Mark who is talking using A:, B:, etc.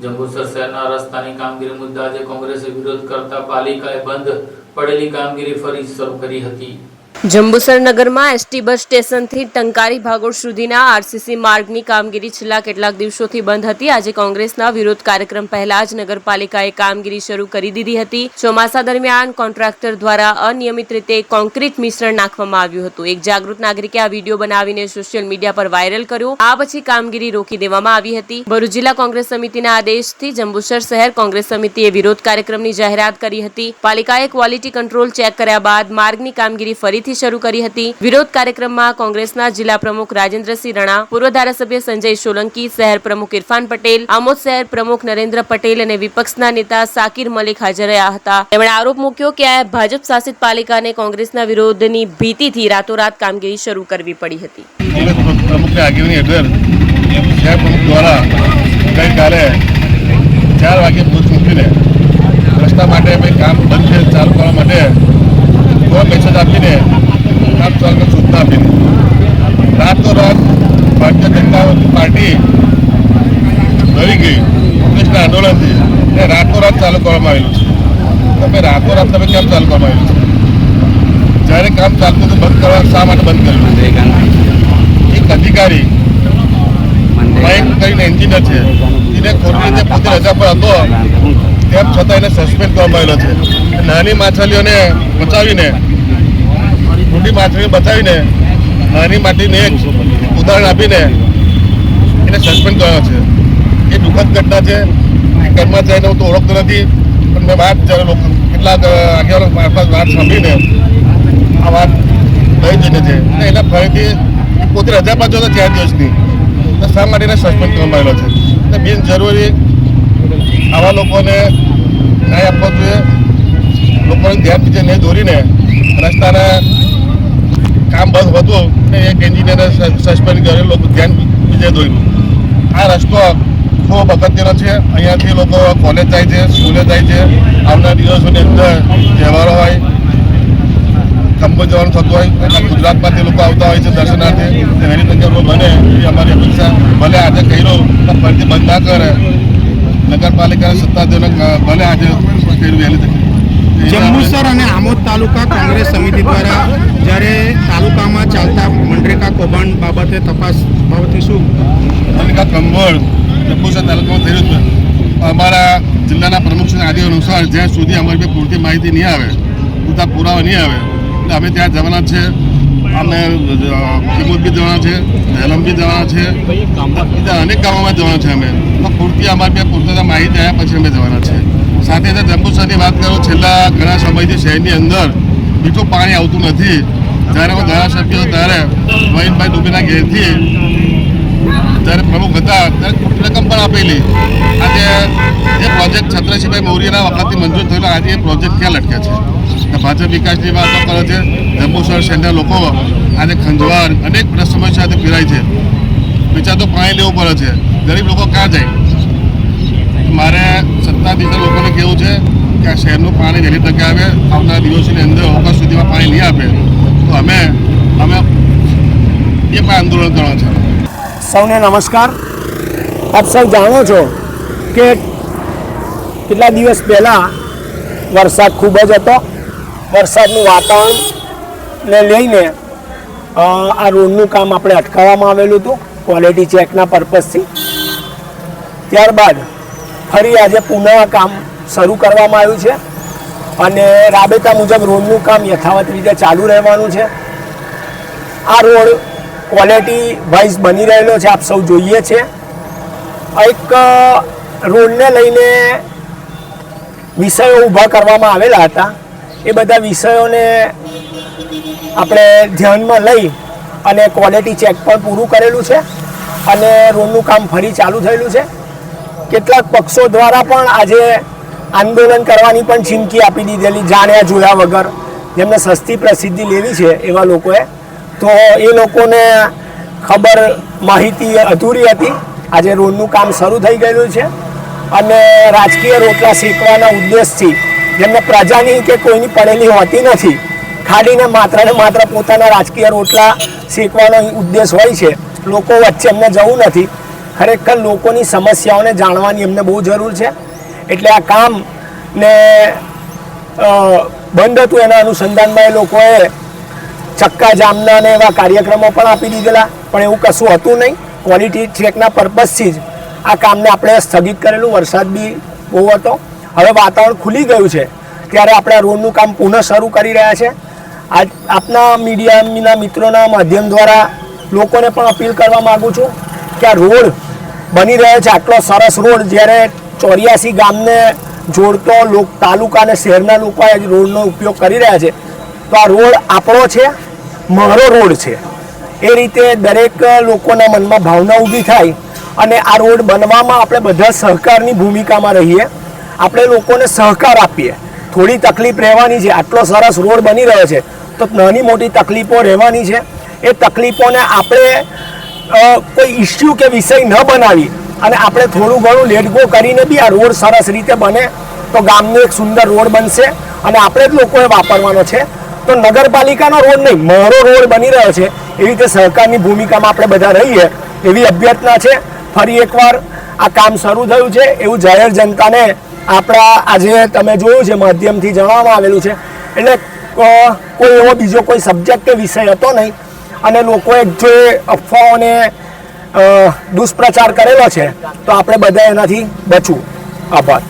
A: જંબુસર શહેરના રસ્તાની કામગીરી મુદ્દે આજે કોંગ્રેસે વિરોધ કરતા પાલિકાએ બંધ પડેલી કામગીરી ફરી શરૂ કરી હતી।
B: જંબુસર નગરમાં એસટી બસ સ્ટેશનથી ટંકારી ભાગોળ સુધીના આરસીસી માર્ગની કામગીરી છેલ્લા કેટલાક દિવસોથી બંધ હતી। આજે કોંગ્રેસના વિરોધ કાર્યક્રમ પહેલા જ નગરપાલિકાએ કામગીરી શરૂ કરી દીધી હતી। ચોમાસા દરમિયાન કોન્ટ્રાક્ટર દ્વારા અનિયમિત રીતે કોન્ક્રીટ મિશ્રણ નાખવામાં આવ્યું હતું। એક જાગૃત નાગરિકે આ વિડીયો બનાવીને સોશિયલ મીડિયા પર વાયરલ કર્યો। આ પછી કામગીરી રોકી દેવામાં આવી હતી। ભરૂચ જિલ્લા કોંગ્રેસ સમિતિના આદેશથી જંબુસર શહેર કોંગ્રેસ સમિતિએ વિરોધ કાર્યક્રમની જાહેરાત કરી હતી। પાલિકાએ ક્વોલિટી કંટ્રોલ ચેક કર્યા બાદ માર્ગની કામગીરી ફરીથી શરૂ કરી હતી। વિરોધ કાર્યક્રમમાં કોંગ્રેસના જિલ્લા પ્રમુખ રાજેન્દ્રસિંહ રણા, પૂર્વ ધારાસભ્ય સંજય સોલંકી, શહેર પ્રમુખ ઇરફાન પટેલ, આમોદ શહેર પ્રમુખ નરેન્દ્ર પટેલ અને વિપક્ષના નેતા સાકિર મલિક હાજર રહ્યા હતા। તેમણે આરોપ મૂક્યો કે આ ભાજપ શાસિત પાલિકાને કોંગ્રેસના વિરોધની ભીતિથી રાતોરાત કામગીરી શરૂ કરવી પડી હતી।
C: પ્રમુખની આગેવાની હેઠળ શહેર પ્રમુખ દ્વારા ગઈકાલે 4 વાગે પોસ્ટ મૂકીને રસ્તા માટે કામ બંધ છે ચાલુ કરવા માટે મેસેજ આપીને કામ ચાલુ સૂચના આપીને રાતોરાત ભારતીય જનતા પાર્ટી ડરી ગઈ કોંગ્રેસના આંદોલનથી એ રાતોરાત ચાલુ કરવામાં આવેલું છે। તમે રાતોરાત તમે કેમ ચાલુ કરવામાં આવેલું છે? જ્યારે કામ ચાલતું તો બંધ કરવા શા માટે બંધ કરેલું? એક અધિકારી બાઇક કરીને એન્જિનિયર છે એને ખોટી રીતે પોતે રજા પર હતો તેમ છતાં એને સસ્પેન્ડ કરવામાં આવેલો છે। નાની માછલીઓને બચાવીને મોટી માછલીને બચાવીને નાની માટીને એક ઉદાહરણ આપીને એને સસ્પેન્ડ કર્યો છે। એ દુઃખદ ઘટના છે। કર્મચારીને હું તો ઓળખતો નથી પણ મેં વાત જ્યારે લોકો કેટલાક આગેવાનો મારફત વાત સાંભળીને આ વાત લઈ જઈને છે અને એના ફરીથી પોતે રજા પર જતો 4 દિવસની તો શા માટે એને સસ્પેન્ડ કરવામાં આવેલો છે? એટલે બિનજરૂરી આવા લોકોને ન્યાય આપવો જોઈએ। લોકોને ધ્યાન બીજે નહીં દોરીને રસ્તાના કામ બંધ હતું ને એક એન્જિનિયરે સસ્પેન્ડ કરેલું લોકો ધ્યાન બીજે દોર્યું। આ રસ્તો ખૂબ અગત્યનો છે। અહીંયાથી લોકો કોલેજ જાય છે, સ્કૂલે જાય છે। આવનાર દિવસોની અંદર તહેવારો હોય, ખંભો જવાનું થતું હોય, ગુજરાતમાંથી લોકો આવતા હોય છે દર્શનાર્થે। એની તકે બને એ અમારી અપેક્ષા। ભલે આજે કર્યું તો ફરીથી બંધ ના કરે। નગરપાલિકાના સત્તાધીશોને ભલે આજે કર્યું વહેલી તકે।
D: જંબુસર અને આમોદ તાલુકા કોંગ્રેસ સમિતિ દ્વારા જ્યારે તાલુકામાં ચાલતા મનરેગા કૌભાંડ બાબતે તપાસ બાબતે શું
C: મનરેગા કૌભાંડ જંબુસર તાલુકામાં થયું છે? અમારા જિલ્લાના પ્રમુખના આદેશ અનુસાર જ્યાં સુધી અમારી પાસે પૂરતી માહિતી નહીં આવે, પૂરતા પુરાવા નહીં આવે એટલે અમે ત્યાં જવાના છે। અમે કિમૂદ બી જવાના છે, ઝેલમ બી જવાના છે, બીજા અનેક ગામોમાં જવાના છે। અમે તો પૂરતી અમારી પાસે પૂરતા માહિતી આવ્યા પછી અમે જવાના છે। સાથે સાથે જંબુસરની વાત કરું, છેલ્લા ઘણા સમયથી શહેરની અંદર મીઠું પાણી આવતું નથી। જ્યારે અમે ધારાસભ્યો ત્યારે મહિનભાઈ દુબેના ઘેરથી જ્યારે પ્રમુખ હતા ત્યારે ખોટી રકમ પણ આપેલી। આજે એ પ્રોજેક્ટ છત્રસિંહભાઈ મૌર્યના વખતથી મંજૂર થયેલો, આજે એ પ્રોજેક્ટ ક્યાં લટક્યા છે? ભાજપ વિકાસની વાતો કરે છે। જંબુસર શહેરના લોકો આજે ખંજવાળ અનેક સમસ્યા સાથે પીડાય છે। વેચાતું પાણી લેવું પડે છે, ગરીબ લોકો ક્યાં જાય? મારે સત્તાધીશ લોકોને કહેવું છે કે આ શહેરનું પાણી વહેલી તકે આવે। આવનારા દિવસોની અંદર ઓગસ્ટ સુધીમાં પાણી નહીં આપે તો અમે એ પણ આંદોલન કરવાનું છે।
E: સૌને નમસ્કાર। આપ સૌ જાણો છો કે કેટલા દિવસ પહેલાં વરસાદ ખૂબ જ હતો। વરસાદનું વાતાવરણને લઈને આ રોડનું કામ આપણે અટકાવવામાં આવેલું હતું ક્વોલિટી ચેકના પર્પઝથી। ત્યારબાદ ફરી આજે પુનઃ કામ શરૂ કરવામાં આવ્યું છે અને રાબેતા મુજબ રોડનું કામ યથાવત રીતે ચાલુ રહેવાનું છે। આ રોડ ક્વોલિટી વાઇઝ બની રહેલો છે, આપ સૌ જોઈએ છે। એક રોડને લઈને વિષયો ઊભા કરવામાં આવેલા હતા। એ બધા વિષયોને આપણે ધ્યાનમાં લઈ અને ક્વોલિટી ચેક પણ પૂરું કરેલું છે અને રોડનું કામ ફરી ચાલુ થયેલું છે। કેટલાક પક્ષો દ્વારા પણ આજે આંદોલન કરવાની પણ ચીમકી આપી દીધેલી જાણ્યા જોયા વગર, જેમને સસ્તી પ્રસિદ્ધિ લેવી છે એવા લોકોએ। તો એ લોકોને ખબર માહિતી અધૂરી હતી। આજે રોડનું કામ શરૂ થઈ ગયેલું છે અને રાજકીય રોટલા શેકવાના ઉદ્દેશથી જેમને પ્રજાની કે કોઈની પડેલી હોતી નથી, ખાલીને માત્ર પોતાના રાજકીય રોટલા શેકવાનો ઉદ્દેશ હોય છે। લોકો વચ્ચે એમને જવું નથી ખરેખર લોકોની સમસ્યાઓને જાણવાની એમને બહુ જરૂર છે. એટલે આ કામને બંધ હતું એના અનુસંધાનમાં એ લોકોએ ચક્કાજામના ને એવા કાર્યક્રમો પણ આપી દીધેલા, પણ એવું કશું હતું નહીં. ક્વોલિટી ચેકના પર્પઝથી જ આ કામને આપણે સ્થગિત કરેલું. વરસાદ બી બહુ હતો. હવે વાતાવરણ ખુલી ગયું છે ત્યારે આપણે આ રોડનું કામ પુનઃ શરૂ કરી રહ્યા છે. આજ આપના મીડિયાના મિત્રોના માધ્યમ દ્વારા લોકોને પણ અપીલ કરવા માગું છું કે આ રોડ બની રહ્યો છે, આટલો સરસ રોડ, જ્યારે 84 ગામને જોડતો તાલુકા અને શહેરના લોકો આ રોડનો ઉપયોગ કરી રહ્યા છે, તો આ રોડ આપણો છે, મારો રોડ છે. એ રીતે દરેક લોકોના મનમાં ભાવના ઊભી થાય અને આ રોડ બનવામાં આપણે બધા સહકારની ભૂમિકામાં રહીએ. આપણે લોકોને સહકાર આપીએ. થોડી તકલીફ રહેવાની છે. આટલો સરસ રોડ બની રહ્યો છે તો નાની મોટી તકલીફો રહેવાની છે. એ તકલીફોને આપણે કોઈ ઇસ્યુ કે વિષય ન બનાવી અને આપણે થોડું ઘણું લેટ ગો કરીને બી આ રોડ સરસ રીતે બને તો ગામનો એક સુંદર રોડ બનશે અને આપણે જ લોકોએ વાપરવાનો છે. તો નગરપાલિકાનો રોડ નહીં, મારો રોડ બની રહ્યો છે. એવી રીતે સહકારની ભૂમિકામાં આપણે બધા રહીએ એવી અભ્યર્થના છે. ફરી એકવાર આ કામ શરૂ થયું છે એવું જાહેર જનતાને આપણા આજે તમે જોયું છે માધ્યમથી જણાવવામાં આવેલું છે. એટલે કોઈ એવો બીજો કોઈ સબ્જેક્ટ કે વિષય હતો નહીં અને લોકોએ જે અફવાઓને દુષ્પ્રચાર કરેલો છે તો આપણે બધા એનાથી બચવું. આભાર.